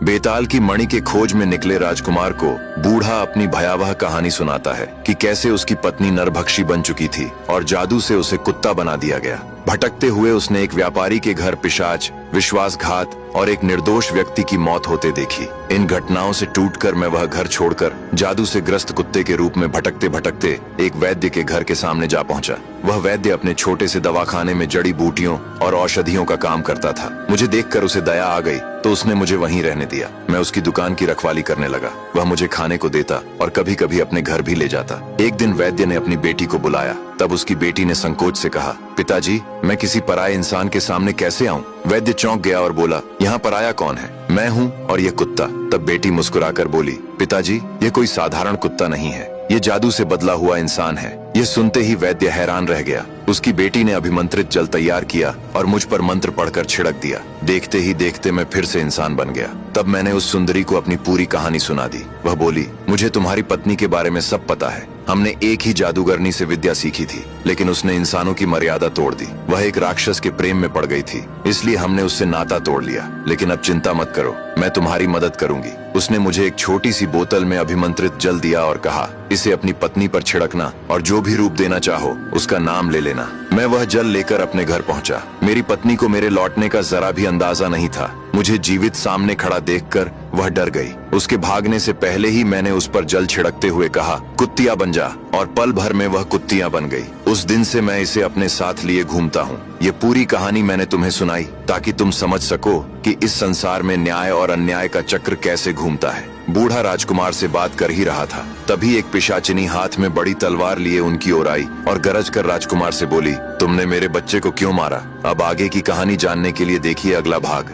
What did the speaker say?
बेताल की मणि के खोज में निकले राजकुमार को बूढ़ा अपनी भयावह कहानी सुनाता है कि कैसे उसकी पत्नी नरभक्षी बन चुकी थी और जादू से उसे कुत्ता बना दिया गया। भटकते हुए उसने एक व्यापारी के घर पिशाच, विश्वासघात और एक निर्दोष व्यक्ति की मौत होते देखी। इन घटनाओं से टूटकर मैं वह घर छोड़कर जादू से ग्रस्त कुत्ते के रूप में भटकते भटकते एक वैद्य के घर के सामने जा पहुंचा। वह वैद्य अपने छोटे से दवाखाने में जड़ी बूटियों और औषधियों का काम करता था। मुझे देखकर उसे दया आ गई तो उसने मुझे वहीं रहने दिया। मैं उसकी दुकान की रखवाली करने लगा। वह मुझे खाने को देता और कभी कभी अपने घर भी ले जाता। एक दिन वैद्य ने अपनी बेटी को बुलाया। तब उसकी बेटी ने संकोच से कहा, पिताजी, मैं किसी पराये इंसान के सामने कैसे आऊं? वैद्य चौंक गया और बोला, यहाँ पराया कौन है? मैं हूँ और ये कुत्ता। तब बेटी मुस्कुराकर बोली, पिताजी, ये कोई साधारण कुत्ता नहीं है, ये जादू से बदला हुआ इंसान है। ये सुनते ही वैद्य हैरान रह गया। उसकी बेटी ने अभिमंत्रित जल तैयार किया और मुझ पर मंत्र पढ़कर छिड़क दिया। देखते ही देखते मैं फिर से इंसान बन गया। तब मैंने उस सुंदरी को अपनी पूरी कहानी सुना दी। वह बोली, मुझे तुम्हारी पत्नी के बारे में सब पता है। हमने एक ही जादूगरनी से विद्या सीखी थी, लेकिन उसने इंसानों की मर्यादा तोड़ दी। वह एक राक्षस के प्रेम में पड़ गई थी, इसलिए हमने उससे नाता तोड़ लिया। लेकिन अब चिंता मत करो, मैं तुम्हारी मदद करूंगी। उसने मुझे एक छोटी सी बोतल में अभिमंत्रित जल दिया और कहा, इसे अपनी पत्नी पर छिड़कना और जो भी रूप देना चाहो उसका नाम ले लेना। मैं वह जल लेकर अपने घर पहुंचा। मेरी पत्नी को मेरे लौटने का जरा भी अंदाजा नहीं था। मुझे जीवित सामने खड़ा देखकर वह डर गई। उसके भागने से पहले ही मैंने उस पर जल छिड़कते हुए कहा, कुत्तिया बन जा, और पल भर में वह कुत्तियां बन गई। उस दिन से मैं इसे अपने साथ लिए घूमता हूँ। ये पूरी कहानी मैंने तुम्हें सुनाई ताकि तुम समझ सको कि इस संसार में न्याय और अन्याय का चक्र कैसे घूमता है। बूढ़ा राजकुमार से बात कर ही रहा था, तभी एक पिशाचिनी हाथ में बड़ी तलवार लिए उनकी ओर आई और गरज कर राजकुमार से बोली, तुमने मेरे बच्चे को क्यों मारा? अब आगे की कहानी जानने के लिए देखिए अगला भाग।